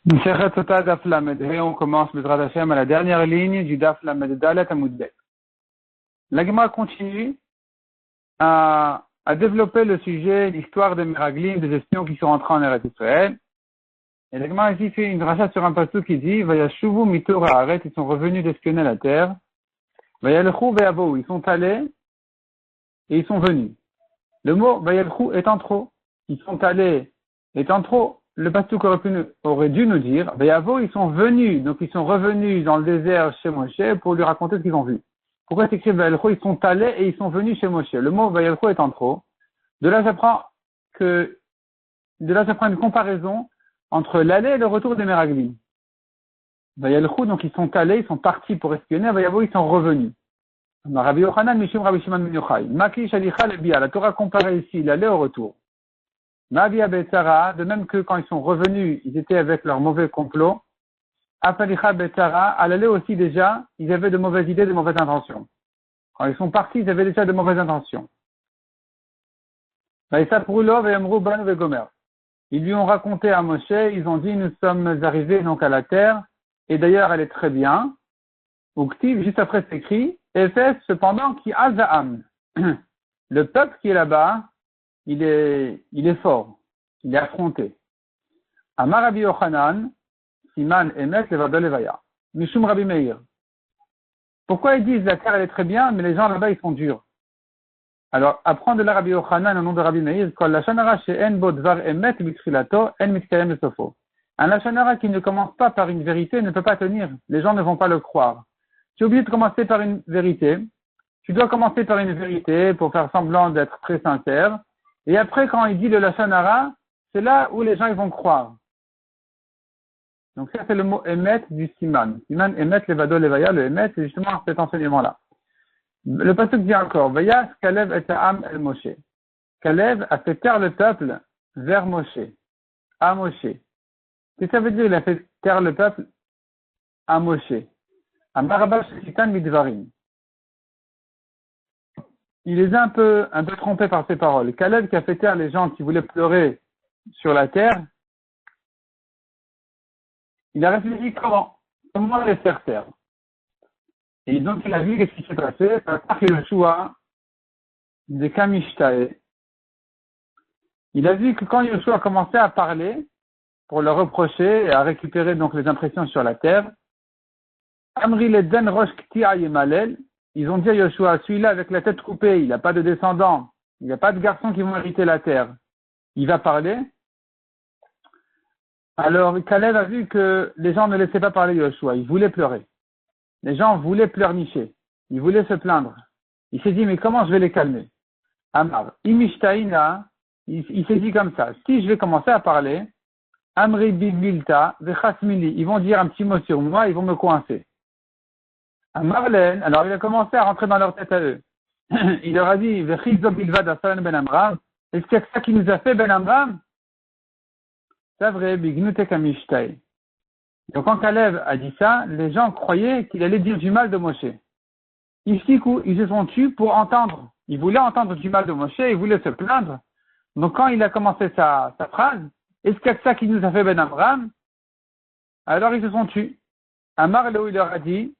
Masechet Sota Daf Lamed. Et on commence Bezrat Hashem à la dernière ligne du Daf Lamed Dalet Amud Bet. La Gemara continue à développer le sujet, l'histoire des Meraglim, des espions qui sont rentrés en Eretz Israël. Et la Gemara ici fait une rachat sur un passage qui dit Vayashuvu mitor haaret, ils sont revenus d'espionner la terre. Vayalchu ve'avou, ils sont allés et ils sont venus. Le mot Vayalchu étant trop, ils sont allés étant trop. Le pasuk aurait dû nous dire, Ve'avo, ils sont venus, donc ils sont revenus dans le désert chez Moshe pour lui raconter ce qu'ils ont vu. Pourquoi c'est écrit Ve'alcho, ils sont allés et ils sont venus chez Moshe. Le mot Ve'alcho étant trop, de là j'apprends une comparaison entre l'aller et le retour des Meraglim. Ve'alcho, donc ils sont allés, ils sont partis pour espionner, Ve'avo, ils sont revenus. Rabbi Yochanan, Mishum Rabbi Shimon ben Yochai. Maki Shalicha Lebia, la Torah compare ici l'aller au retour. Ma'avia Betzara, de même que quand ils sont revenus, ils étaient avec leur mauvais complot. Afalicha Betzara, à l'aller aussi déjà, ils avaient de mauvaises idées, de mauvaises intentions. Quand ils sont partis, ils avaient déjà de mauvaises intentions. Ils lui ont raconté à Moshe, ils ont dit, nous sommes arrivés donc à la terre, et d'ailleurs elle est très bien. Uktiv, juste après c'est écrit, Ephes, cependant, qui Azaam. Le peuple qui est là-bas, il est fort, il est affronté. Amar Rabbi Yochanan, Siman Emet Levado Levaya. Mishum Rabbi Meir. Pourquoi ils disent la terre elle est très bien, mais les gens là-bas ils sont durs? Alors, apprendre de la Rabbi Yochanan au nom de Rabbi Meir, quand la Shanara chez En Bodvar Emet Mitrilato, En Mitkayem le Sofo. Un Lachanara qui ne commence pas par une vérité ne peut pas tenir. Les gens ne vont pas le croire. Tu es obligé de commencer par une vérité. Tu dois commencer par une vérité pour faire semblant d'être très sincère. Et après, quand il dit le Lachanara, c'est là où les gens ils vont croire. Donc ça, c'est le mot Emet du Siman. Siman Emet Levado Levaya, le Emet, c'est justement cet enseignement-là. Le pasuk dit encore, Vayas Kalev et Am el Moshe. Kalev a fait taire le peuple vers Moshe, à Moshe. Qu'est-ce que ça veut dire, il a fait taire le peuple à Moshe? À Marabash Shitan Midvarim. Il les a un peu trompés par ses paroles. Kalev qui a fait taire les gens qui voulaient pleurer sur la terre, il a réfléchi comment les faire taire. Et donc il a vu qu'est-ce qui s'est passé, par Yoshua de Kamishtae. Il a vu que quand Yoshua a commencé à parler, pour le reprocher et à récupérer donc les impressions sur la terre, Amri Leden Rosh Ktia Yemalel, ils ont dit à Yoshua, celui-là avec la tête coupée, il n'a pas de descendants, il n'y a pas de garçons qui vont hériter la terre. Il va parler. Alors Caleb a vu que les gens ne laissaient pas parler Yoshua, ils voulaient pleurer. Les gens voulaient pleurnicher, ils voulaient se plaindre. Il s'est dit, mais comment je vais les calmer? Amar, Imishtaina, il s'est dit comme ça, si je vais commencer à parler, Amri Bibilta, Vechasmili, ils vont dire un petit mot sur moi, ils vont me coincer. Amarlen, alors il a commencé à rentrer dans leur tête à eux. Il leur a dit, Vechizo Bilvad Asalan Ben Amram, est-ce qu'il y a ça qui nous a fait Ben Amram? C'est vrai, Bignute Kamishtai. Donc quand Caleb a dit ça, les gens croyaient qu'il allait dire du mal de Moshe. Ils se sont tus pour entendre. Ils voulaient entendre du mal de Moshe, ils voulaient se plaindre. Donc quand il a commencé sa phrase, est-ce qu'il y a ça qui nous a fait Ben Amram? Alors ils se sont tus. Amar Léo, il leur a dit,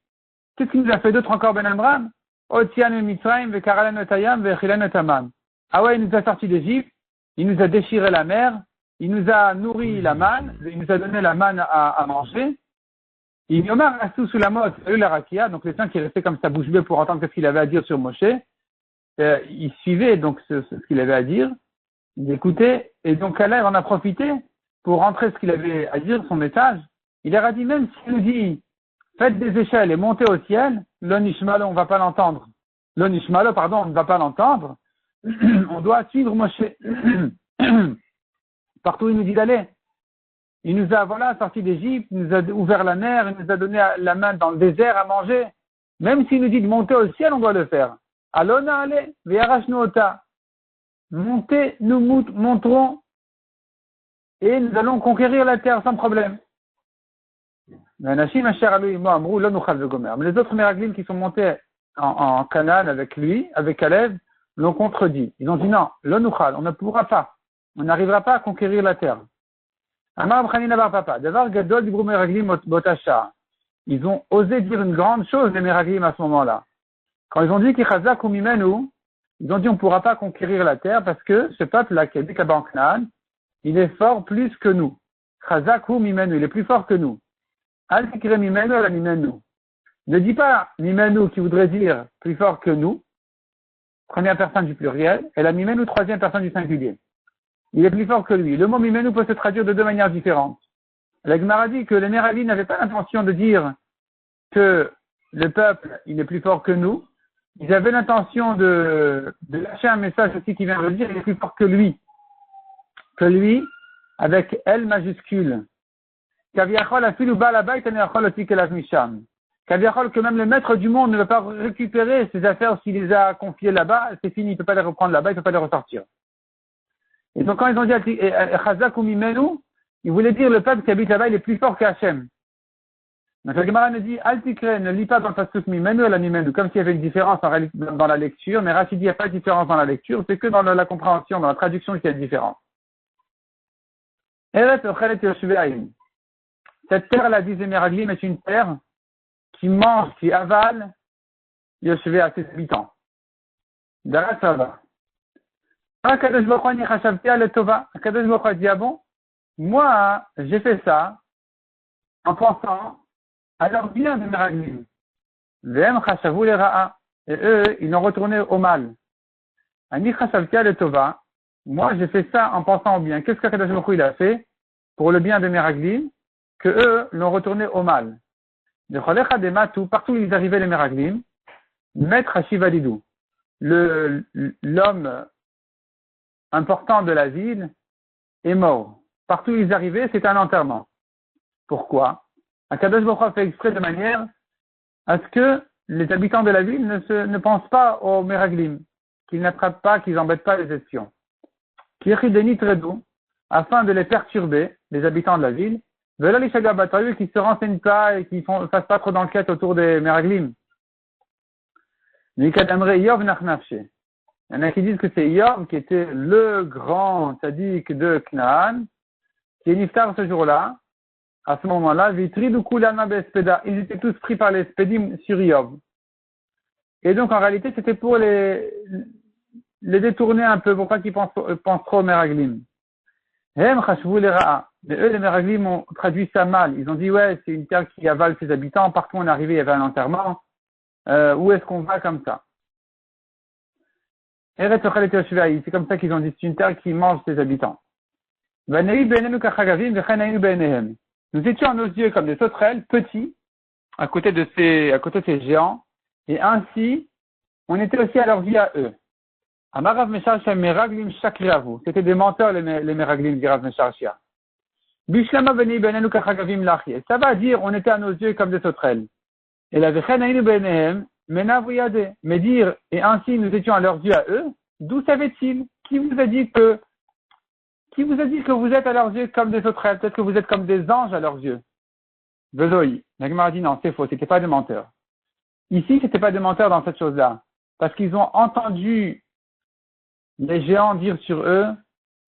qu'est-ce qui nous a fait d'autre encore Ben Amram? Otian et Mitzrayim, Vekaralan et Tayam, Vechilan et Taman. Ah ouais, il nous a sortis d'Égypte, il nous a déchiré la mer, il nous a nourri la manne, il nous a donné la manne à manger. Il y en a sous la mode, la rakia, donc les gens qui restaient comme ça bouche bée pour entendre ce qu'il avait à dire sur Moshe, ils suivaient donc ce qu'il avait à dire, ils écoutaient, et donc Caleb en a profité pour rentrer ce qu'il avait à dire, son message. Il leur a dit, même s'il nous dit, faites des échelles et montez au ciel, l'onishmalo, on ne va pas l'entendre. L'onishmalo, pardon, on ne va pas l'entendre. On doit suivre Moshe. Partout où il nous dit d'aller. Il nous a, sorti d'Égypte, il nous a ouvert la mer, il nous a donné la main dans le désert à manger. Même s'il nous dit de monter au ciel, on doit le faire. Alona ale, ve'arashnu ota. Montez, nous monterons et nous allons conquérir la terre sans problème. Mais les autres Meraglim qui sont montés en Canaan avec lui, avec Caleb, l'ont contredit. Ils ont dit non, l'onuchal, on ne pourra pas. On n'arrivera pas à conquérir la terre. Amar Bchanina bar Papa, Davar Gadol Dibru Meraglim Botasha. Ils ont osé dire une grande chose, les Meraglim, à ce moment-là. Quand ils ont dit qu'Ichazak ou Mimenu, ils ont dit on ne pourra pas conquérir la terre parce que ce peuple-là qui habite là-bas en Canaan, il est fort plus que nous. Chazak ou Mimenu, il est plus fort que nous. Al tikre Mimenu la Mimenu. Ne dis pas Mimenu qui voudrait dire plus fort que nous, première personne du pluriel, et la Mimenu troisième personne du singulier. Il est plus fort que lui. Le mot Mimenu peut se traduire de deux manières différentes. La Gemara dit que les Meraglim n'avaient pas l'intention de dire que le peuple, il est plus fort que nous. Ils avaient l'intention de lâcher un message aussi qui vient de dire il est plus fort que lui. Que lui, avec L majuscule. Kaviachol afilu balabait aneachol otikelav misham. Kaviachol que même le maître du monde ne veut pas récupérer ses affaires s'il les a confiées là-bas, c'est fini, il ne peut pas les reprendre là-bas, il ne peut pas les ressortir. Et donc quand ils ont dit Chazak ou Mimenu, ils voulaient dire le peuple qui habite là-bas, il est plus fort qu'Hachem. Donc la Gemara nous dit, Altikre, ne lis pas dans le pasuk Mimenu et la Mimenu, comme s'il y avait une différence en réalité dans la lecture, mais Rachid dit, il n'y a pas de différence dans la lecture, c'est que dans la compréhension, dans la traduction qu'il y a une différence. Cette terre-là, disait Meraglim, est une terre qui mange, qui avale Yoshvé à ses habitants. Dara, ça va. Akadosh Baruch Hu chashavti al tova. Akadosh Baruch Hu dit, ah bon, moi, j'ai fait ça en pensant à leur bien de Meraglim. V'hem chashavu le ra'a. Et eux, ils l'ont retourné au mal. Ani chashavti al tova. Moi, j'ai fait ça en pensant au bien. Qu'est-ce qu'Akadosh Baruch Hu il a fait pour le bien de Meraglim? Que eux l'ont retourné au mal. De cholecha de matou, partout où ils arrivaient les Meraglim, maître Hashivadidou, l'homme important de la ville, est mort. Partout où ils arrivaient, c'était un enterrement. Pourquoi? Akadosh Baruch Hu fait exprès de manière à ce que les habitants de la ville ne pensent pas aux Meraglim, qu'ils n'attrapent pas, qu'ils n'embêtent pas les espions. Kirchideni Tredou, afin de les perturber, les habitants de la ville, veulent les Shagabatayu qui se renseignent pas et qui ne fassent pas trop d'enquête autour des Meraglim. Nikadamre Yov Nachnafshe. Il y en a qui disent que c'est Yov qui était le grand tzaddik de Knaan, qui est niftar ce jour-là. À ce moment-là, Vitridou Kulana Bespeda. Ils étaient tous pris par les Spedim sur Yov. Et donc, en réalité, c'était pour les détourner un peu, pour pas qu'ils pensent trop aux Meraglim. Hem chashvu le ra'a. Mais eux, les Meraglim ont traduit ça mal. Ils ont dit, ouais, c'est une terre qui avale ses habitants. Partout où on est arrivé, il y avait un enterrement. Où est-ce qu'on va comme ça? C'est comme ça qu'ils ont dit, c'est une terre qui mange ses habitants. Nous étions à nos yeux comme des sauterelles, petits, à côté de ces géants, et ainsi, on était aussi à leur vie à eux. Amarav Mesharsha Meraglim Shakriavu. C'était des menteurs, les Meraglim, dit Rav Mesharsha. Bishlama Beni Benenu Kachagavim Lachie. Ça va dire, on était à nos yeux comme des sauterelles. Et la Vechenainu Benehem, Menavuyade. Mais dire, et ainsi nous étions à leurs yeux à eux, d'où savait-il? Qui vous a dit que vous êtes à leurs yeux comme des sauterelles? Peut-être que vous êtes comme des anges à leurs yeux. Veloï. La Gemara dit non, c'est faux, c'était pas des menteurs. Ici, c'était pas des menteurs dans cette chose-là. Parce qu'ils ont entendu les géants dire sur eux,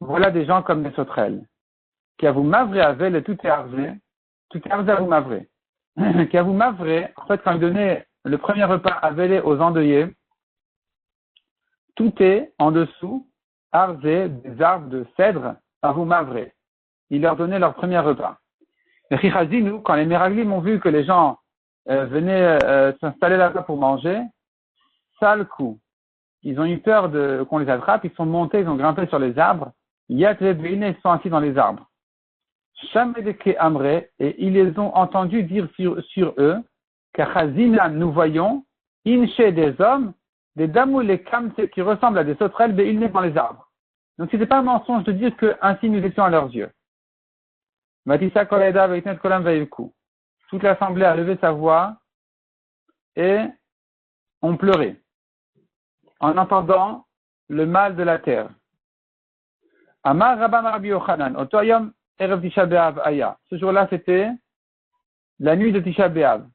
voilà des gens comme des sauterelles. Qui a vous mavré avec le tout est arzé à vous mavré. Qui a vous mavré, en fait, quand ils donnaient le premier repas à Vélé aux endeuillés, tout est en dessous, arzé, des arbres de cèdre, à vous mavré. Ils leur donnaient leur premier repas. Les Chichazinu, quand les Meraglim ont vu que les gens venaient s'installer là-bas pour manger, sale coup. Ils ont eu peur qu'on les attrape, ils sont montés, ils ont grimpé sur les arbres, Yat Vebine, ils sont assis dans les arbres. Shamedeke Amre, et ils les ont entendus dire sur eux, Kachazina, nous voyons, Inche des hommes, des damoul et kamse qui ressemblent à des sauterelles, mais ils naissent dans les arbres. Donc c'était pas un mensonge de dire que ainsi nous étions à leurs yeux. Matissa Koleda Veitnet Kolam Vaïkou. Toute l'assemblée a levé sa voix et ont pleuré en entendant le mal de la terre. Amar Rabban Rabbi Yochanan, Otoyom Erev Tisha B'Av Aya. Ce jour-là, c'était la nuit de Tisha B'Av.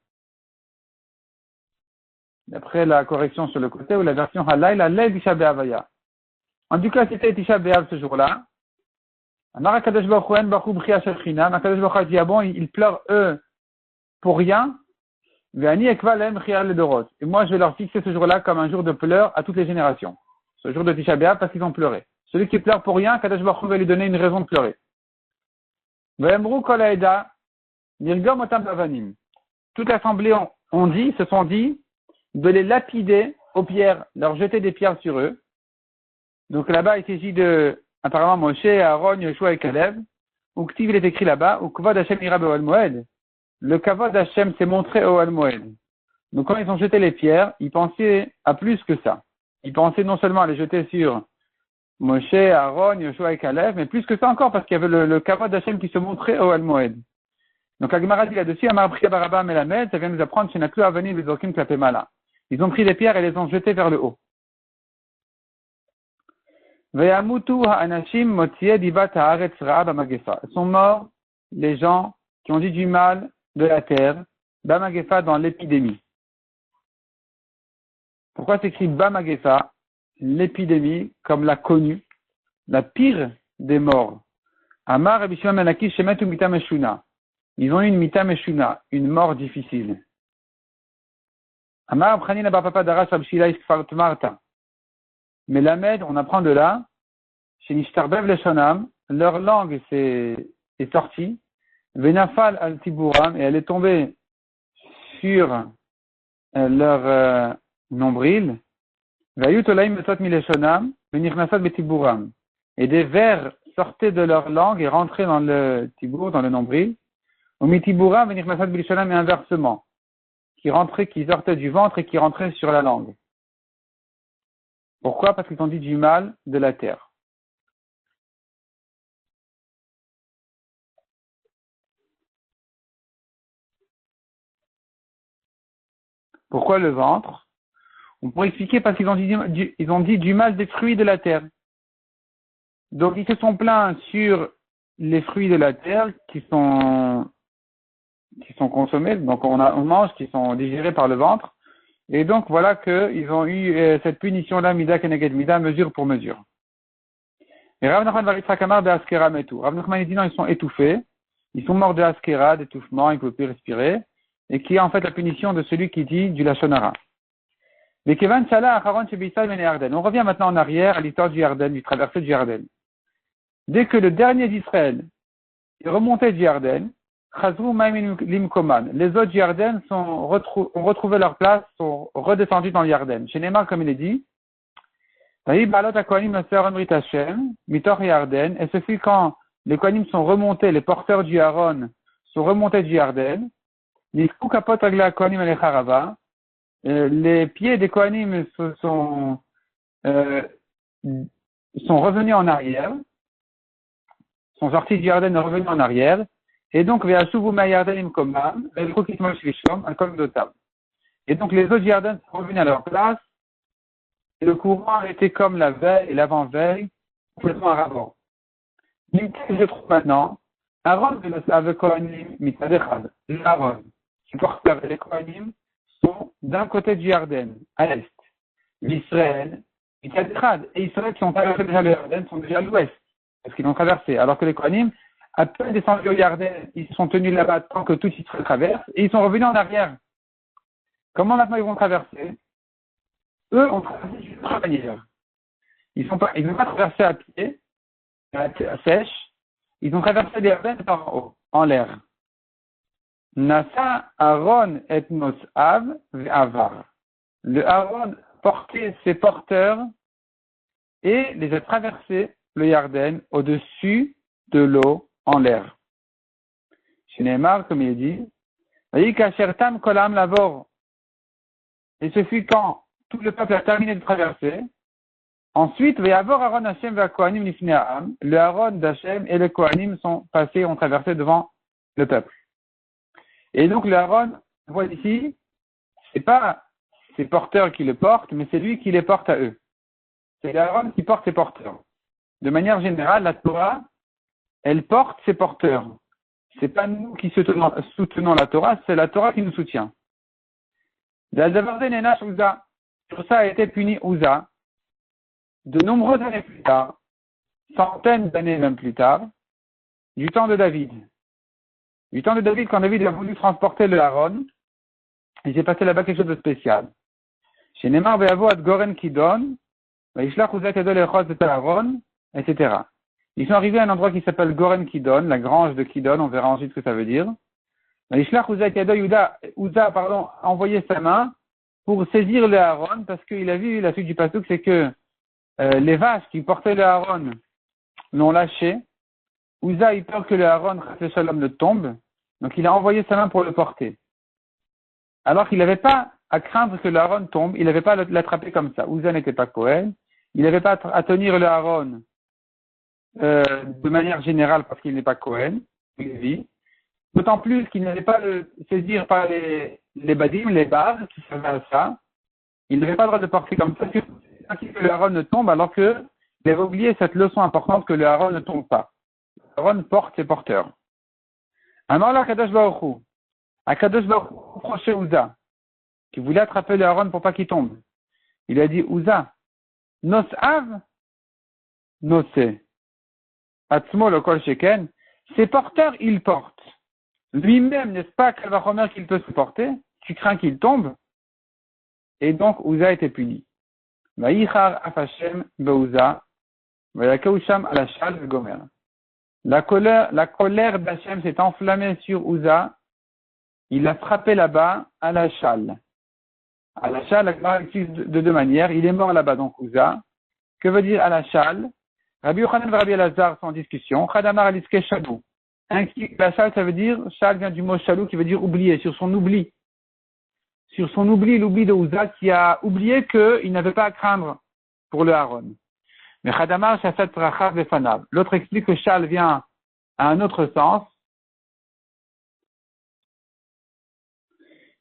D'après la correction sur le côté, ou la version Halay, la Lay Tisha B'Av Aya. En tout cas, c'était Tisha B'Av ce jour-là. Amar HaKadosh Baruch Hu en Baruch Hu B'chia Shel Chinam. HaKadosh Baruch Hu a dit, ah bon, ils pleurent eux pour rien. Ve'ani ekva lehem B'chia Ledorot. Et moi, je vais leur fixer ce jour-là comme un jour de pleurs à toutes les générations. Ce jour de Tisha B'Av parce qu'ils ont pleuré. Celui qui pleure pour rien, HaKadosh Baruch Hu va lui donner une raison de pleurer. Ve'emru kol ha'eda nirgom otam bavanim. Toute l'assemblée se sont dit de les lapider aux pierres, leur jeter des pierres sur eux. Donc là-bas, il s'agit de, apparemment, Moshe, Aaron, Yoshua et Caleb. Ou Ktiv, il est écrit là-bas, ou Kavod Hashem ira be'Ohel Moed. Le Kavod Hashem s'est montré au Ohel Moed. Donc quand ils ont jeté les pierres, ils pensaient à plus que ça. Ils pensaient non seulement à les jeter sur Moshe, Aaron, Yoshua et Caleb, mais plus que ça encore, parce qu'il y avait le Kavod Hashem qui se montrait au Ohel Moed. Donc la Gemara dit là-dessus, Amar B'chia Baraba Melamed, ça vient nous apprendre chez Naklu Avanim Bezokim Klapemala. Ils ont pris les pierres et les ont jetées vers le haut. Ve'yamutu ha'anashim motieh divat ha'aretz ra'a b'magefa. Sont morts les gens qui ont dit du mal de la terre, b'magefa, dans l'épidémie. Pourquoi s'écrit b'magefa, l'épidémie, comme l'a connue, la pire des morts? Amar Rabbi Shimon ben Lakish shemetu mita meshuna. Ils ont eu une mita meshuna, une mort difficile. Amar Abchanina bar papa darash Rabbi Shila iskfar tmarta. Mais Lamed, on apprend de là, chez Nishtarbev Leshonam, leur langue est sortie, Venafal al Tiburam, et elle est tombée sur leur nombril, Vayut Olaim Metot Mileshonam, Venirnasat Betiburam, et des vers sortaient de leur langue et rentraient dans le Tibour, dans le nombril, au Mitiburam, Venirnasat Bileshonam, et inversement, qui sortaient du ventre et qui rentraient sur la langue. Pourquoi? Parce qu'ils ont dit du mal de la terre. Pourquoi le ventre? On pourrait expliquer parce qu'ils ont dit du mal des fruits de la terre. Donc ils se sont plaints sur les fruits de la terre qui sont consommés, donc on mange, qui sont digérés par le ventre. Et donc voilà qu'ils ont eu cette punition-là, mida keneged mida, mesure pour mesure. Et Rav Nachman bar Yitzchak amar de Askera metu. Rav Nachman dit non, ils sont étouffés, ils sont morts de Askera, d'étouffement, ils ne peuvent plus respirer, et qui est en fait la punition de celui qui dit du Lashon Hara. Mais Kevan Shala Acharon Shebisal Ben Yarden. On revient maintenant en arrière à l'histoire du Yarden, du traversée du Yarden. Dès que le dernier d'Israël est remonté du Yarden, Chazru Maimim Limkoman. Les autres du Yarden ont retrouvé leur place, sont redescendus dans le Yarden. Chez Neymar, comme il est dit, et ce fut quand les Kohanim sont remontés, les porteurs du Aaron sont remontés du Yarden, les pieds des Kohanim sont revenus en arrière, sont sortis du Yarden et revenus en arrière, et donc et donc les autres Yarden sont revenus à leur place, et le courant était comme la veille et l'avant-veille, complètement à ravant. Je trouve maintenant, Aaron avec Kohanim mitadechad, l'Aaron, qui porte les Kohanim, sont d'un côté du Yarden, à l'est. L'Israël, mitadechad, et Israël qui ont traversé déjà le Yarden sont déjà à l'ouest, parce qu'ils l'ont traversé, alors que les Kohanim, à peine descendus au Yarden, ils sont tenus là-bas tant que tout Israël traverse, et ils sont revenus en arrière. Comment maintenant ils vont traverser? Eux ont traversé d'une autre manière. Ils n'ont pas traversé à pied, à sèche, ils ont traversé les Yarden par en haut, en l'air. Nasa Aaron et Mosav ve'avar. Le Aaron portait ses porteurs et les a traversés le Yarden au-dessus de l'eau en l'air. Chez Neymar, comme il dit, Vayikashertam kolam lavor. Et ce fut quand tout le peuple a terminé de traverser. Ensuite, Ve'avor Aaron Hashem ve'Kohanim nifnei ha'am. Le Aaron d'Hashem et le Kohanim sont passés, ont traversé devant le peuple. Et donc le Aaron, on voit ici, c'est pas ses porteurs qui le portent, mais c'est lui qui les porte à eux. C'est l'Aaron qui porte ses porteurs. De manière générale, la Torah, elle porte ses porteurs. C'est pas nous qui soutenons la Torah, c'est la Torah qui nous soutient. Sur ça a été puni Uza, de nombreuses années plus tard, centaines d'années même plus tard, du temps de David. Du temps de David, quand David a voulu transporter le Aaron, il s'est passé là-bas quelque chose de spécial. Chez Neymar Beavo ad Goren Kidon, Vaishlach Uzat Yadol Echot de Aaron, etc. Ils sont arrivés à un endroit qui s'appelle Goren Kidon, la grange de Kidon, on verra ensuite ce que ça veut dire. Vaishlach Uzat Yadol Uza a envoyé sa main pour saisir le Aaron, parce qu'il a vu la suite du pasuk, c'est que les vaches qui portaient le Aaron l'ont lâché. Uza a eu peur que le Aaron, le Shalom, ne tombe, donc il a envoyé sa main pour le porter. Alors qu'il n'avait pas à craindre que le Aaron tombe, il n'avait pas à l'attraper comme ça. Uza n'était pas Kohen, il n'avait pas à tenir le Aaron de manière générale parce qu'il n'est pas Kohen, Lévi. D'autant plus qu'il n'allait pas le saisir par les badim, les barres qui servaient à ça. Il n'avait pas le droit de porter comme ça, que le Aaron ne tombe, alors qu'il avait oublié cette leçon importante que le Aaron ne tombe pas. Aaron porte ses porteurs. Alors là, Akadosh Baruch Hu reprochait Uza, qui voulait attraper le Aaron pour pas qu'il tombe. Il a dit, Uza, nos av, nosé, atzmo le kol sheken, ses porteurs, ils portent. Lui-même, n'est-ce pas, Kalvachomer qu'il peut supporter? Tu crains qu'il tombe? Et donc, Uza était puni. Vaïchar afashem beuza, vayakausham alashal gomer. La colère d'Hachem s'est enflammée sur Uza. Il a frappé là-bas à la chale. À la chale, la Gemara utilise de deux manières. Il est mort là-bas, donc Uza. Que veut dire à la chale? Rabbi Yochanan et Rabbi Elazar sont en discussion. Chadamar aliske shalou. La chale, ça veut dire, chale vient du mot shalou qui veut dire oublier, sur son oubli. Sur son oubli, l'oubli de Uza qui a oublié qu'il n'avait pas à craindre pour le Aaron. Mais Chadamar shasat rachav befanav. L'autre explique que chale vient à un autre sens.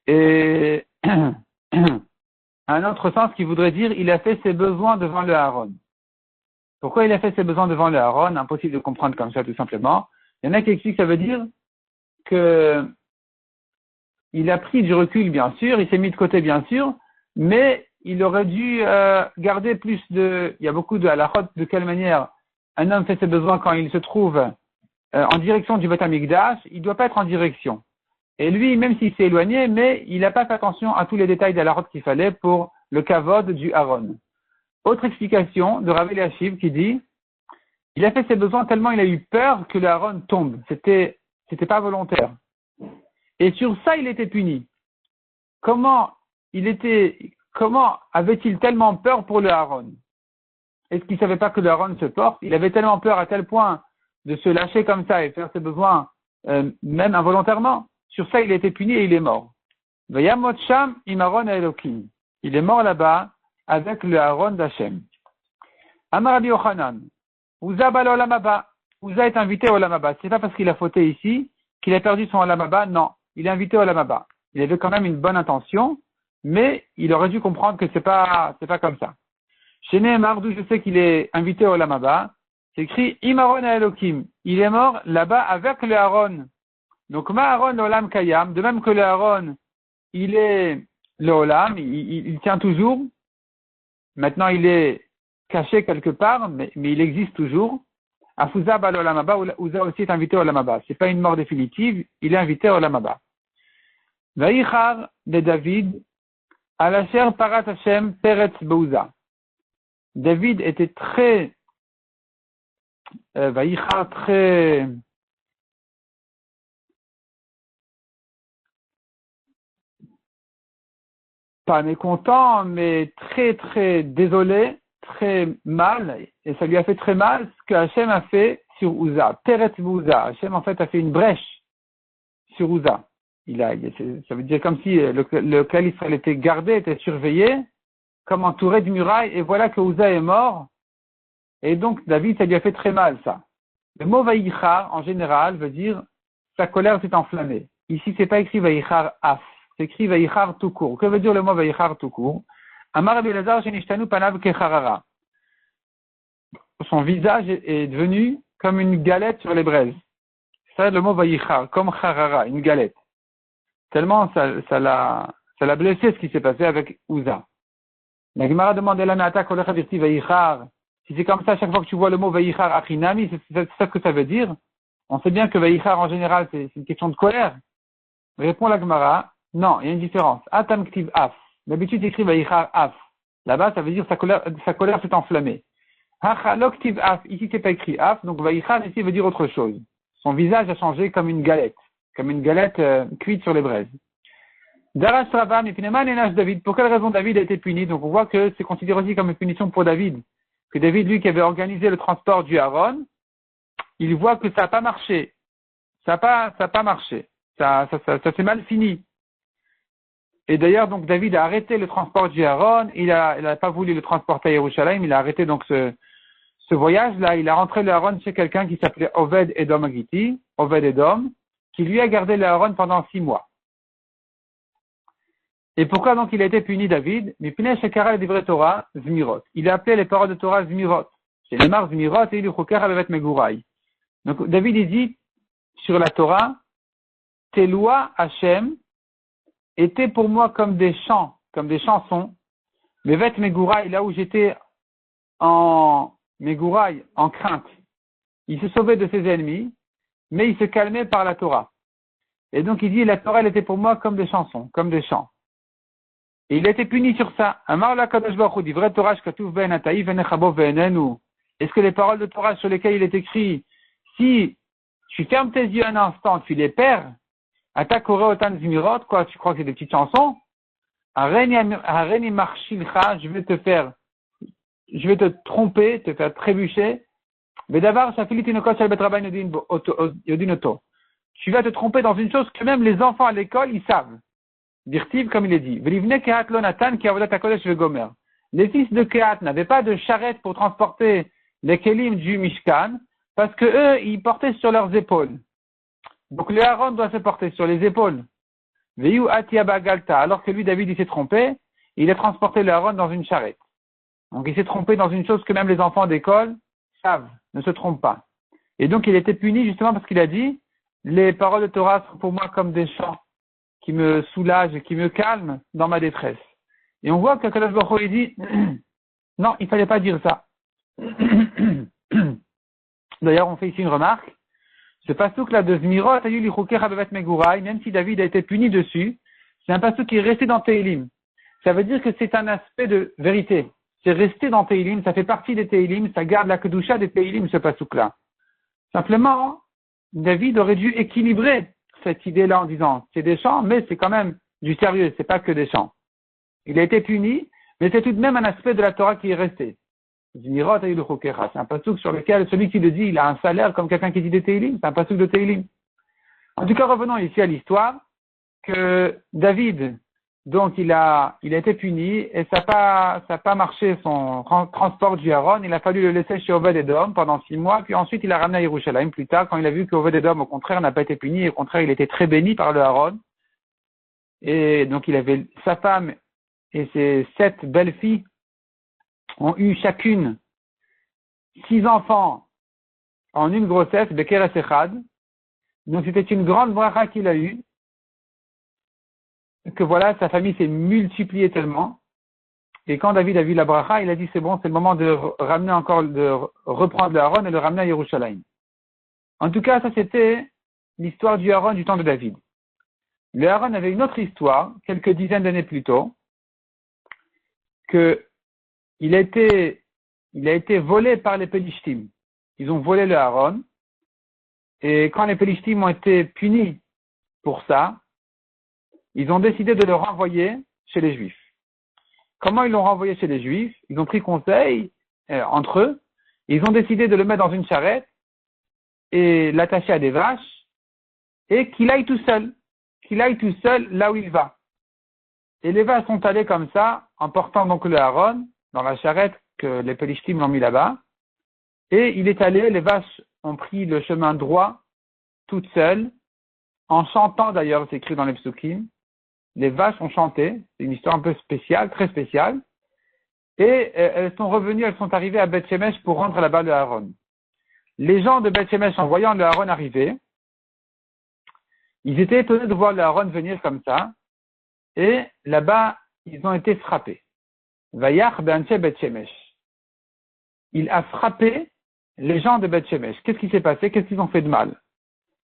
Et un autre sens qui voudrait dire il a fait ses besoins devant le Aaron. Pourquoi il a fait ses besoins devant le Aaron? Impossible de comprendre comme ça tout simplement. Il y en a qui expliquent que ça veut dire que il a pris du recul bien sûr, il s'est mis de côté bien sûr, mais il aurait dû garder plus de... Il y a beaucoup de halachot, de quelle manière un homme fait ses besoins quand il se trouve en direction du Beth Amikdash, il ne doit pas être en direction. Et lui, même s'il s'est éloigné, mais il n'a pas fait attention à tous les détails de la route qu'il fallait pour le kavod du Aaron. Autre explication de Rav Eliashiv qui dit, il a fait ses besoins tellement il a eu peur que le Aaron tombe. C'était pas volontaire. Et sur ça, il était puni. Comment avait-il tellement peur pour le Aaron? Est-ce qu'il savait pas que le Aaron se porte? Il avait tellement peur à tel point de se lâcher comme ça et faire ses besoins, même involontairement. Sur ça, il a été puni et il est mort. Vayamot sham im Aaron Elokim. Il est mort là-bas avec le Aaron d'Hachem. Amar Rabbi Yochanan. Uza bal olam haba. Uza est invité au olam haba. C'est pas parce qu'il a fauté ici qu'il a perdu son olam haba. Non. Il est invité au olam haba. Il avait quand même une bonne intention, mais il aurait dû comprendre que c'est pas comme ça. Chez Nehemar, d'où je sais qu'il est invité au olam haba, c'est écrit im Aaron Elokim. Il est mort là-bas avec le Aaron. Donc, Ma'aron l'Olam Kayam, de même que le Aaron, il est le Olam, il tient toujours. Maintenant, il est caché quelque part, mais il existe toujours. Afuza Bal Olam Haba, Uza aussi est invité au Olam Haba. C'est pas une mort définitive, il est invité au Olam Haba. Vaïchar de David, Alasher Parat Hashem Peretz Beuza. David était très, Vaïchar très, pas mécontent, mais très très désolé, très mal, et ça lui a fait très mal ce que Hachem a fait sur Uza. Teretz Uza. Hachem en fait a fait une brèche sur Uza. Ça veut dire comme si le calife était gardé, était surveillé, comme entouré de murailles, et voilà que Uza est mort. Et donc David, ça lui a fait très mal ça. Le mot Vaïchar en général veut dire sa colère s'est enflammée. Ici c'est pas écrit Vaïchar Af. C'est écrit Vaïchar tout court. Que veut dire le mot Vaïchar tout court? Amar Rabbi Elazar shenishtanu panav kecharara. Son visage est devenu comme une galette sur les braises. C'est le mot Vaïchar, comme charara, une galette. Tellement ça l'a blessé ce qui s'est passé avec Uza. La Gemara demande la Me'ata kolecha virti Vaïchar. Si c'est comme ça, chaque fois que tu vois le mot Vaïchar achinami, c'est ça que ça veut dire. On sait bien que Vaïchar en général, c'est une question de colère. Répond la Gemara, non, il y a une différence. Atam ktiv af. D'habitude, c'est écrit Vaïchar af. Là-bas, ça veut dire sa colère s'est enflammée. Hachalok ktiv af. Ici, c'est pas écrit af, donc Vaïchar ici veut dire autre chose. Son visage a changé comme une galette cuite sur les braises. Darash Ravam, et finalement, Nénach David. Pour quelle raison David a été puni? Donc, on voit que c'est considéré aussi comme une punition pour David. Que David, lui, qui avait organisé le transport du Aaron, il voit que ça n'a pas marché. Ça n'a pas marché. Ça s'est mal fini. Et d'ailleurs, donc, David a arrêté le transport du Aaron. Il a pas voulu le transporter à Yerushalayim. Il a arrêté donc ce voyage-là. Il a rentré le Aaron chez quelqu'un qui s'appelait Oved Edom Agiti, Oved Edom, qui lui a gardé le Aaron pendant 6 mois. Et pourquoi donc il a été puni, David? Mais Pinei Shekara le Divrei Torah, Zmirot. Il a appelé les paroles de Torah Zmirot. C'est les marques Zmirot et il Choker Abevet Megurai. Donc David il dit sur la Torah, tes lois, Hachem, étaient pour moi comme des chants, comme des chansons. Bevet Megurai, là où j'étais en Megurai, en crainte. Il se sauvait de ses ennemis, mais il se calmait par la Torah. Et donc il dit, la Torah elle était pour moi comme des chansons, comme des chants. Et il a été puni sur ça. Est-ce que les paroles de Torah sur lesquelles il est écrit, si tu fermes tes yeux un instant, tu les perds, quoi, tu crois que c'est des petites chansons? Je vais te tromper, te faire trébucher. Tu vas te tromper dans une chose que même les enfants à l'école, ils savent. Dirtiv, comme il est dit. Les fils de Kehat n'avaient pas de charrette pour transporter les kelim du Mishkan, parce que eux, ils portaient sur leurs épaules. Donc le Aaron doit se porter sur les épaules. Alors que lui, David, il s'est trompé, il a transporté le Aaron dans une charrette. Donc il s'est trompé dans une chose que même les enfants d'école savent, ne se trompent pas. Et donc il a été puni justement parce qu'il a dit, les paroles de Torah sont pour moi comme des chants qui me soulagent et qui me calment dans ma détresse. Et on voit que Kadosh Baruch Hu, il dit, non, il fallait pas dire ça. D'ailleurs, on fait ici une remarque. Ce passouk-là de Zmirot, même si David a été puni dessus, c'est un passouk qui est resté dans Tehilim. Ça veut dire que c'est un aspect de vérité. C'est resté dans Tehilim, ça fait partie des Tehilim, ça garde la Kedusha des Tehilim, ce passouk-là. Simplement, David aurait dû équilibrer cette idée-là en disant, c'est des chants, mais c'est quand même du sérieux, c'est pas que des chants. Il a été puni, mais c'est tout de même un aspect de la Torah qui est resté. Zmirot et Chokera. C'est un passouk sur lequel celui qui le dit, il a un salaire comme quelqu'un qui dit des Teilim. C'est un passouk de Teilim. En tout cas, revenons ici à l'histoire que David, donc il a été puni et ça n'a pas marché son transport du Aaron. Il a fallu le laisser chez Oved Edom pendant 6 mois. Puis ensuite, il a ramené à Yerushalayim plus tard quand il a vu qu'Oved Edom, au contraire, n'a pas été puni. Et au contraire, il était très béni par le Aaron. Et donc, il avait sa femme et ses 7 belles-filles ont eu chacune 6 enfants en une grossesse, Bekeres Echad. Donc c'était une grande bracha qu'il a eue, que voilà, sa famille s'est multipliée tellement. Et quand David a vu la bracha, il a dit c'est bon, c'est le moment de ramener encore, de reprendre le Aaron et le ramener à Yerushalayim. En tout cas, ça c'était l'histoire du Aaron du temps de David. Le Aaron avait une autre histoire, quelques dizaines d'années plus tôt, que il a été volé par les Pelishtim. Ils ont volé le Aaron. Et quand les Pelishtim ont été punis pour ça, ils ont décidé de le renvoyer chez les Juifs. Comment ils l'ont renvoyé chez les Juifs? Ils ont pris conseil entre eux. Ils ont décidé de le mettre dans une charrette et l'attacher à des vaches et qu'il aille tout seul là où il va. Et les vaches sont allées comme ça, en portant donc le Aaron dans la charrette que les Pelishtim l'ont mis là-bas. Et il est allé, les vaches ont pris le chemin droit, toutes seules, en chantant d'ailleurs, c'est écrit dans les psukim. Les vaches ont chanté, c'est une histoire un peu spéciale, très spéciale. Et elles sont revenues, elles sont arrivées à Beth Shemesh pour rendre là-bas le Aaron. Les gens de Beth Shemesh, en voyant le Aaron arriver, ils étaient étonnés de voir le Aaron venir comme ça. Et là-bas, ils ont été frappés. Vayach be'anche Beth Shemesh. Il a frappé les gens de Beth Shemesh. Qu'est-ce qui s'est passé? Qu'est-ce qu'ils ont fait de mal?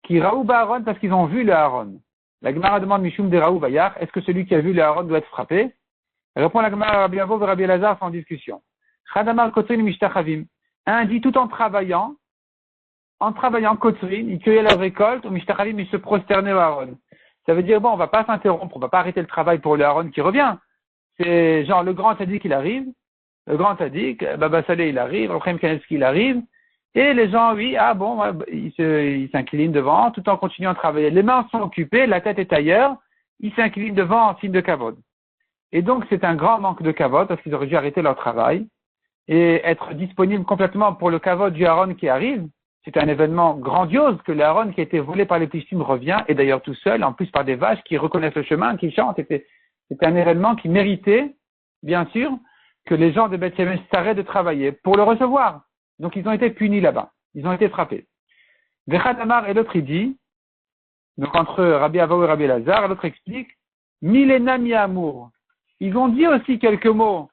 Qui Raou Aaron parce qu'ils ont vu le Aaron. La Gemara demande Mishum de Raou Bayar, est-ce que celui qui a vu le Aaron doit être frappé? Répond la Gemara Rabbi Avo et Rabbi Elazar sans discussion. Chadamar Kotrin Mishtachavim. Un dit tout en travaillant Kotrin, il cueillait la récolte, ou Mishtachavim, il se prosternait au Aaron. Ça veut dire, bon, on va pas s'interrompre, on va pas arrêter le travail pour le Aaron qui revient. C'est genre le grand Tzadik il arrive, le grand Tzadik, Baba Saleh il arrive, Rochem Kaneski il arrive, et les gens, oui, ah bon, ils s'inclinent devant, tout en continuant à travailler. Les mains sont occupées, la tête est ailleurs, ils s'inclinent devant en signe de kavod. Et donc c'est un grand manque de kavod, parce qu'ils auraient dû arrêter leur travail, et être disponibles complètement pour le kavod du Aaron qui arrive. C'est un événement grandiose que le Aaron qui a été volé par les Plishtim revient, et d'ailleurs tout seul, en plus par des vaches qui reconnaissent le chemin, qui chantent. C'était un événement qui méritait, bien sûr, que les gens de Beth Shemesh s'arrêtent de travailler pour le recevoir. Donc ils ont été punis là-bas. Ils ont été frappés. Vechad Amar et l'autre il dit, donc entre Rabbi Avaou et Rabbi Elazar, l'autre explique, Milena mi amour. Ils ont dit aussi quelques mots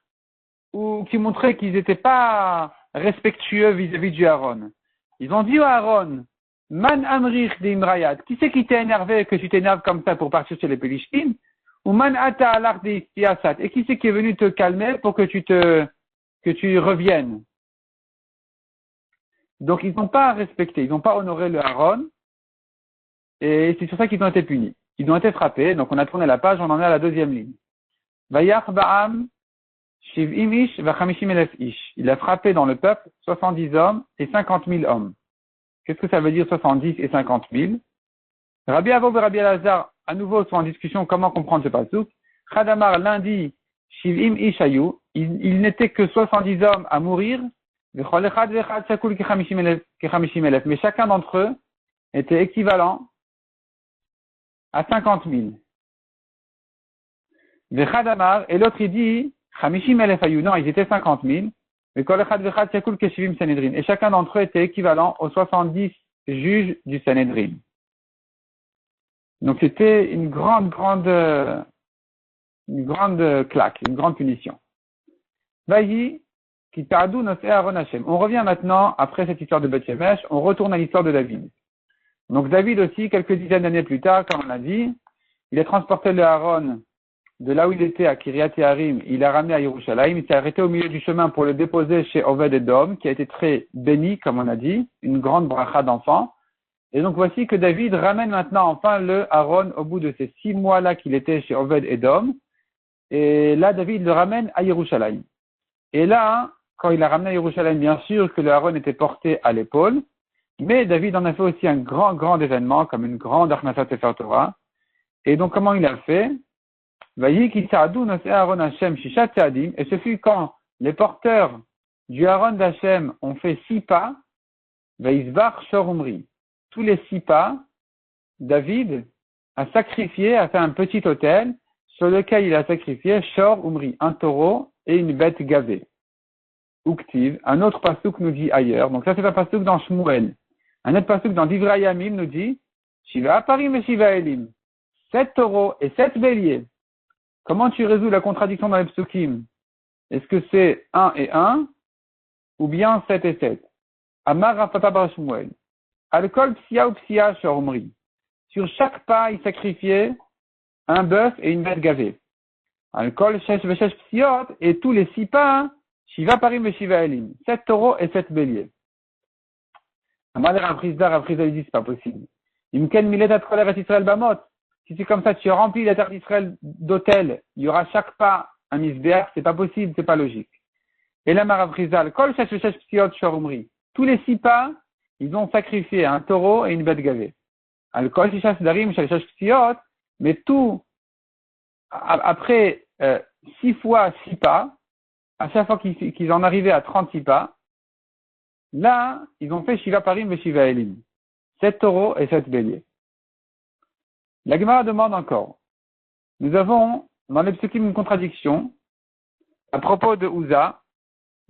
qui montraient qu'ils n'étaient pas respectueux vis-à-vis du Aaron. Ils ont dit au Aaron, Man amrich de Imrayat, qui c'est qui t'a énervé que tu t'énerves comme ça pour partir chez les Pélishtim? Ou Man ata alach de Istiasat, et qui c'est qui est venu te calmer pour que tu reviennes? Donc ils n'ont pas respecté, ils n'ont pas honoré le Aaron, et c'est sur ça qu'ils ont été punis. Ils ont été frappés, donc on a tourné la page, on en est à la deuxième ligne. Vayach ba'am shiv'im ish v'chamishim elef ish. Il a frappé dans le peuple 70 hommes et 50 000 hommes. Qu'est-ce que ça veut dire 70 et 50 000? Rabbi Avo et Rabbi Elazar, à nouveau, sont en discussion comment comprendre ce pasuk. Chadamar, lundi, shiv'im ish ayu. Il n'était que 70 hommes à mourir. Mais chacun d'entre eux était équivalent à 50 000. Et l'autre il dit, non, ils étaient 50 000. Et chacun d'entre eux était équivalent aux 70 juges du Sanhedrin. Donc c'était une grande claque, une grande punition. On revient maintenant, après cette histoire de Beth Shemesh, on retourne à l'histoire de David. Donc David aussi, quelques dizaines d'années plus tard, comme on a dit, il a transporté le Aaron de là où il était à Kiryat Yearim, il l'a ramené à Yerushalayim, il s'est arrêté au milieu du chemin pour le déposer chez Oved Edom, qui a été très béni, comme on a dit, une grande bracha d'enfant. Et donc voici que David ramène maintenant enfin le Aaron au bout de ces 6 mois-là qu'il était chez Oved Edom. Et là, David le ramène à Yerushalayim. Et là, quand il l'a ramené à Yerushalayim, bien sûr que le Aaron était porté à l'épaule, mais David en a fait aussi un grand événement, comme une grande Achnasat Sefer Torah. Et donc, comment il a fait? Et ce fut quand les porteurs du Aaron d'Hachem ont fait 6 pas, tous les 6 pas, David a sacrifié, a fait un petit autel sur lequel il a sacrifié Shor Umri, un taureau et une bête gavée. Uktiv, un autre pasuk nous dit ailleurs, donc ça c'est un pasuk dans Shmuel. Un autre pasuk dans Divrei Yamim nous dit Shiva Parim et Shiva Elim, 7 taureaux et 7 béliers. Comment tu résous la contradiction dans les psukim? Est-ce que c'est 1 et 1 ou bien 7 et 7? Amar Rafapa bar Shmuel. Al-Kol Psia ou Psia Shor Umri. Sur chaque pas, il sacrifiait un bœuf et une bête gavée. Al-Kol Shesh Veshesh Psiot, et tous les 6 pas, Shiva Parim et Shiva Elim. 7 taureaux et 7 béliers. Amar Rafrizda dit, c'est pas possible. Imken Milet Atkoler et Israël Bamot. Si c'est comme ça, tu remplis la terre d'Israël d'autel, il y aura chaque pas un misbéach, c'est pas possible, c'est pas logique. Et là, Maravrizal, Kol Shesh Veshesh Psiot Shor Umri. Tous les 6 pas, ils ont sacrifié un taureau et une bête gavée. Al-Kol Shishash Darim Shesh Psiot, mais tout, après 6 fois 6 pas, à chaque fois qu'ils en arrivaient à 36 pas, là, ils ont fait Shiva Parim et Shiva Elim. 7 taureaux et 7 béliers. La Gemara demande encore. Nous avons dans les psukim une contradiction à propos de Uza,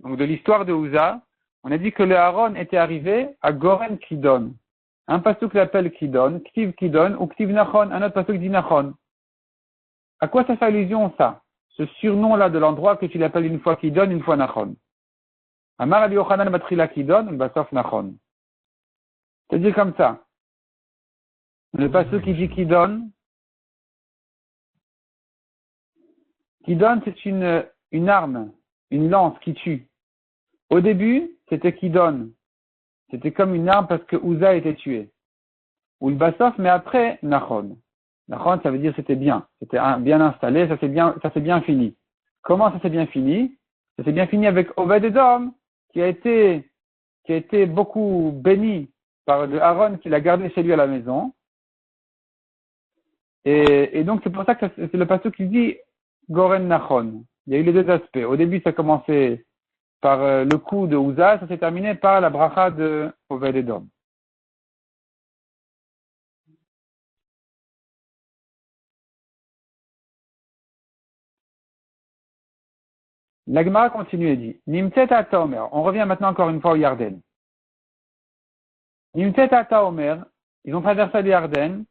donc de l'histoire de Uza. On a dit que le Aaron était arrivé à Goren Kidon. Un pasuk l'appelle Kidon, Ktiv Kidon ou Ktiv Nachon, un autre pasuk dit Nachon. À quoi ça fait allusion ça? Ce surnom-là de l'endroit que tu l'appelles une fois Kidon, une fois Nachon. Amar Rabbi Yochanan Matrila Kidon, Basof Nachon. C'est-à-dire comme ça. Le passage qui dit qui donne. Qui donne, c'est une arme, une lance qui tue. Au début, c'était qui donne. C'était comme une arme parce que Uza était tué. Ou le Bassof, mais après, Nachon. Nachon, ça veut dire c'était bien. C'était bien installé, ça s'est bien fini. Comment ça s'est bien fini? Ça s'est bien fini avec Obed-Edom, qui a été beaucoup béni par Aaron qui l'a gardé chez lui à la maison. Et donc, c'est pour ça que c'est le passage qui dit Goren Nachon. Il y a eu les deux aspects. Au début, ça a commencé par le coup de Uza, ça s'est terminé par la bracha de Obed-Edom. La Gemara continue et dit Nimtet ata omer. On revient maintenant encore une fois au Yarden. Nimtet ata omer. Ils ont traversé le Yarden.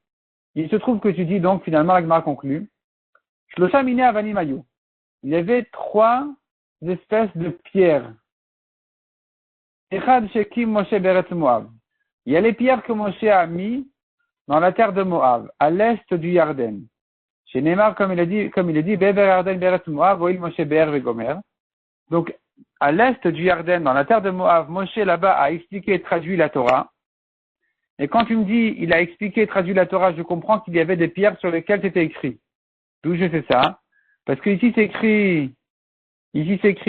Il se trouve que tu dis donc, finalement, la Gemara conclut Shlosha mine avanim ayu. Il y avait 3 espèces de pierres. Echad shekim Moshe beret Moab. Il y a les pierres que Moshe a mis dans la terre de Moab, à l'est du Yarden. Chez Neymar, comme il a dit, Beber Yarden beret Moab, Oil Moshe ber vegomer. Donc, à l'est du Yarden, dans la terre de Moab, Moshe là-bas a expliqué et traduit la Torah. Et quand tu me dis, il a expliqué et traduit la Torah, je comprends qu'il y avait des pierres sur lesquelles c'était écrit. D'où je sais ça? Parce que ici c'est écrit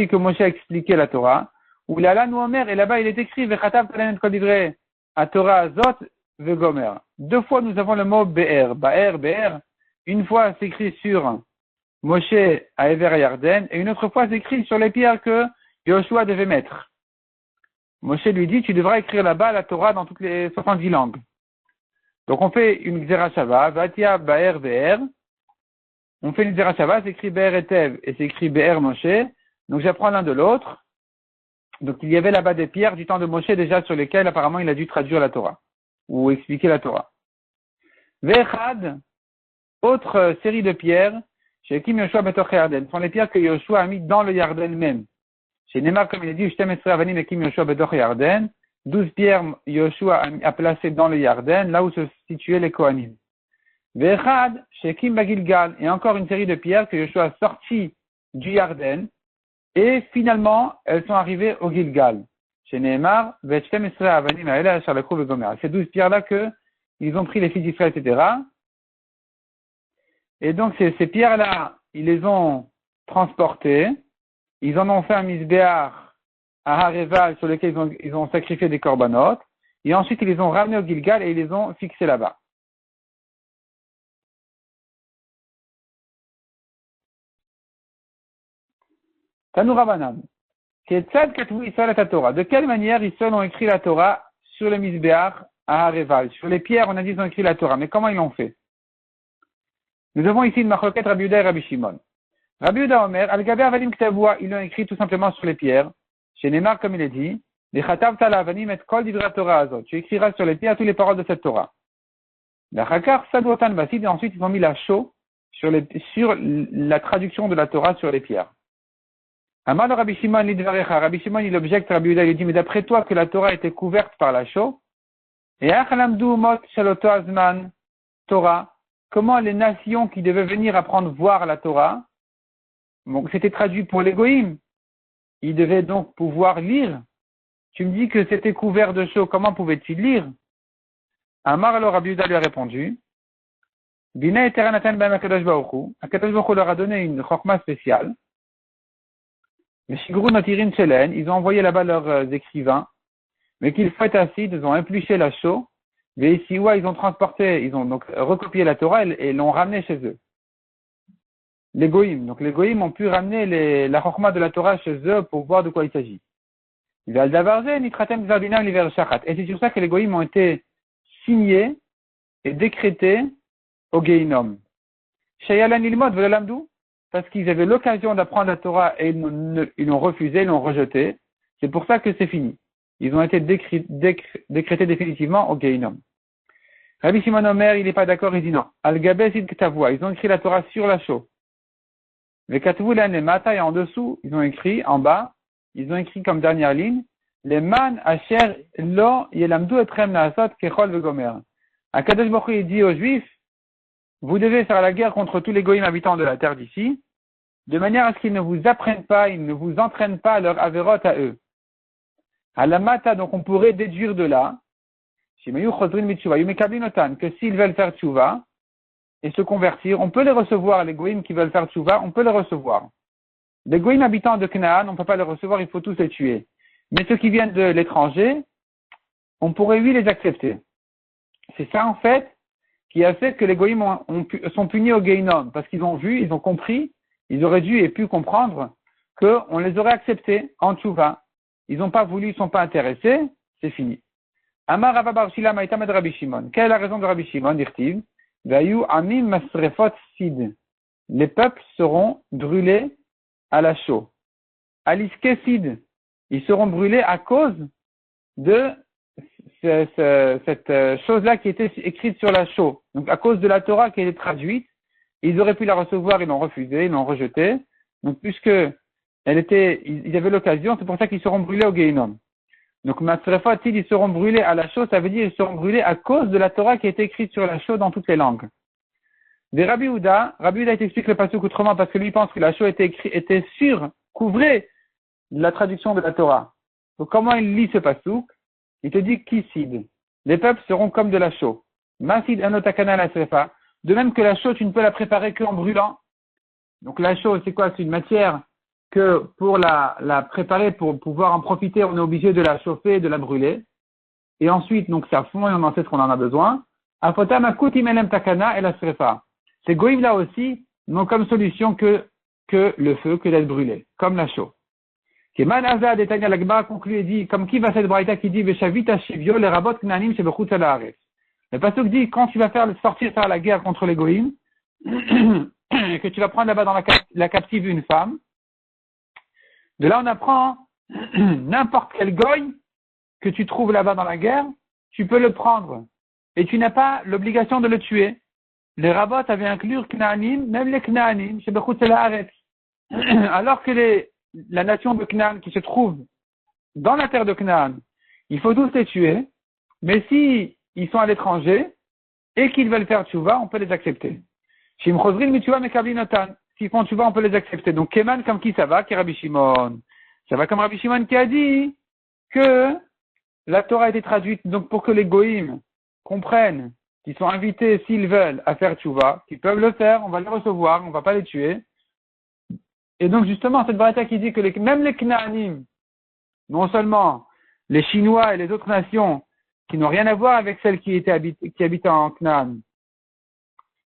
que Moshe a expliqué la Torah. Ou là, nous Omer, et là-bas il est écrit, Vechatav Talenet Kol Divrei, à Torah Azot, Vegomer. 2 fois nous avons le mot Be'er. Be'er. Une fois c'est écrit sur Moshe à Ever Yarden, et une autre fois c'est écrit sur les pierres que Yoshua devait mettre. Moshe lui dit, tu devras écrire là-bas la Torah dans toutes les 70 langues. Donc on fait une Xera Shava, Vatia Ba'er Be'er. On fait une Xera Shava, c'est écrit Be'er Etev et c'est écrit Be'er Moshe. Donc j'apprends l'un de l'autre. Donc il y avait là-bas des pierres du temps de Moshe déjà sur lesquelles apparemment il a dû traduire la Torah ou expliquer la Torah. Ve'echad, autre série de pierres, chez Kim Yoshua Betoch Yarden, sont les pierres que Yoshua a mis dans le Yarden même. Chez Neymar, comme il a dit, Shtem Esrei Avanim Ekim Yoshua Betoch Yarden, 12 pierres Yoshua a placées dans le Yarden, là où se situaient les Kohanim. Ve'echad, chez Kim Bagilgal, et encore une série de pierres que Yoshua a sorties du Yarden, et finalement, elles sont arrivées au Gilgal. Chez Nehemar, Shtem Esrei Avanim Aela Asher Lekhu Vegomer. Ces 12 pierres-là que ils ont pris les fils d'Israël, etc. Et donc, ces pierres-là, ils les ont transportées. Ils en ont fait un misbéach à Hareval sur lequel ils ont sacrifié des corbanotes. Et ensuite, ils les ont ramenés au Gilgal et ils les ont fixés là-bas. Tanoura Banan. De quelle manière ils ont écrit la Torah sur le misbéach à Hareval? Sur les pierres, on a dit qu'ils ont écrit la Torah. Mais comment ils l'ont fait? Nous avons ici une machloket Rabbi Yehuda et Rabbi Shimon. Rabbi Yehuda Omer, Al-Gaber Avalim Ktavua, ils l'ont écrit tout simplement sur les pierres. Chez Neymar, comme il est dit, Les Chatav Tala Avanim et Kol Divra Torah Azot. Tu écriras sur les pierres toutes les paroles de cette Torah. La Chakar Sadwotan Basid, et ensuite ils ont mis la chaux sur la traduction de la Torah sur les pierres. Amal Rabbi Shimon Lidvarecha, Rabbi Shimon il objecte Rabbi Yehuda, il dit, mais d'après toi que la Torah était couverte par la chaux, et Achalamdu Mot Shaloto Azman Torah, comment les nations qui devaient venir apprendre voir la Torah, donc c'était traduit pour les goïms, ils devaient donc pouvoir lire. Tu me dis que c'était couvert de chaux, comment pouvaient-ils lire? Amar alors Rabbi Yehuda lui a répondu, Bina Eteranatan Ben Akadosh Baruch Hu leur a donné une chokma spéciale. Les Shigrou Notirin Shelen, ils ont envoyé là-bas leurs écrivains, mais qu'ils fouettent acide, ils ont épluché la chaux, et ici, ouais, ils ont donc recopié la Torah et l'ont ramené chez eux. Les Goïm. Donc les Goïm ont pu ramener la chokma de la Torah chez eux pour voir de quoi il s'agit. Et c'est sur ça que les Goïm ont été signés et décrétés au Geinom. Parce qu'ils avaient l'occasion d'apprendre la Torah et ils l'ont refusé, ils l'ont rejeté. C'est pour ça que c'est fini. Ils ont été décrétés définitivement au Geinom. Rabbi Shimon Omer, il n'est pas d'accord, il dit non. Al-Gabes id Ktavua, ils ont écrit la Torah sur la chaux. Les Katvu l'Anemata, et en dessous, ils ont écrit, en bas, ils ont écrit comme dernière ligne, les man asher lo yelamdu etrem naasot kechol vegomer. Akadosh Baruch Hu, il dit aux Juifs, vous devez faire la guerre contre tous les goïms habitants de la terre d'ici, de manière à ce qu'ils ne vous apprennent pas, ils ne vous entraînent pas leur avérote à eux. À la mata, donc on pourrait déduire de là, que s'ils veulent faire tchouva et se convertir, on peut les recevoir, les goïms qui veulent faire tchouva, on peut les recevoir. Les goïms habitants de Canaan, on ne peut pas les recevoir, il faut tous les tuer. Mais ceux qui viennent de l'étranger, on pourrait oui les accepter. C'est ça en fait qui a fait que les goïms sont punis au Geinom, parce qu'ils ont vu, ils ont compris, ils auraient dû et pu comprendre qu'on les aurait acceptés en tchouva. Ils n'ont pas voulu, ils ne sont pas intéressés, c'est fini. Amar Rava bar Shila Maïtam et Rabbi Shimon. Quelle est la raison de Rabbi Shimon, dit-il? Vayu amim masrefot sid. Les peuples seront brûlés à la chaux. Aliske sid. Ils seront brûlés à cause de cette chose-là qui était écrite sur la chaux. Donc à cause de la Torah qui était traduite, ils auraient pu la recevoir, ils l'ont refusée, ils l'ont rejetée. Donc puisque ils avaient l'occasion, c'est pour ça qu'ils seront brûlés au Gehinom. Donc, Masrefot, ils seront brûlés à la chaux, ça veut dire qu'ils seront brûlés à cause de la Torah qui a été écrite sur la chaux dans toutes les langues. Des Rabbi Houda explique le pasuk autrement parce que lui pense que la chaux était couvrée de la traduction de la Torah. Donc, comment il lit ce pasuk? Il te dit Kisid. Les peuples seront comme de la chaux. Masid anotakana la srefa. De même que la chaux, tu ne peux la préparer qu'en brûlant. Donc, la chaux, c'est quoi? C'est une matière que pour la préparer, pour pouvoir en profiter, on est obligé de la chauffer, de la brûler. Et ensuite, donc, ça fond et on en sait ce qu'on en a besoin. Afotam akuti melem takana et la srefa. Ces goïms là aussi n'ont comme solution que le feu, que d'être brûlé, comme la chaux. Keman Azad et Tanya Lagba conclut et dit, comme qui va cette braïta qui dit, Veshavita shivyo le rabot knanim shebechutz al haaretz. Le pasuk dit, quand tu vas faire la guerre contre les goïms, et que tu vas prendre là-bas dans la captive une femme, de là, on apprend n'importe quel goy que tu trouves là-bas dans la guerre, tu peux le prendre. Et tu n'as pas l'obligation de le tuer. Les rabbins avaient inclus Knaanim, même les Knaanim, chez Bechutz el Haaretz. Alors que la nation de Knaan qui se trouve dans la terre de Knaan, il faut tous les tuer. Mais si ils sont à l'étranger et qu'ils veulent faire tchouva, on peut les accepter. Shim Chozrin mitchouva mekablinotan. S'ils font tchouva, on peut les accepter. Donc, Keman, comme qui ça va? Qui est Rabbi Shimon. Ça va comme Rabbi Shimon qui a dit que la Torah a été traduite, donc pour que les goïms comprennent qu'ils sont invités, s'ils veulent, à faire tchouva, qu'ils peuvent le faire, on va les recevoir, on ne va pas les tuer. Et donc, justement, cette variété qui dit que même les Knaanim, non seulement les Chinois et les autres nations qui n'ont rien à voir avec celles qui habitaient en Knaan,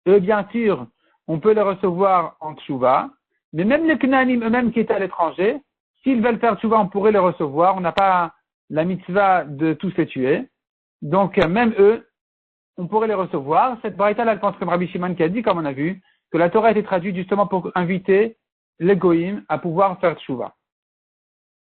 eux, bien sûr, on peut les recevoir en tchouva, mais même les Knaanim eux-mêmes qui étaient à l'étranger, s'ils veulent faire tchouva, on pourrait les recevoir. On n'a pas la mitzvah de tous les tuer. Donc, même eux, on pourrait les recevoir. Cette braïta-là, elle pense comme Rabbi Shimon qui a dit, comme on a vu, que la Torah a été traduite justement pour inviter les goïms à pouvoir faire tchouva.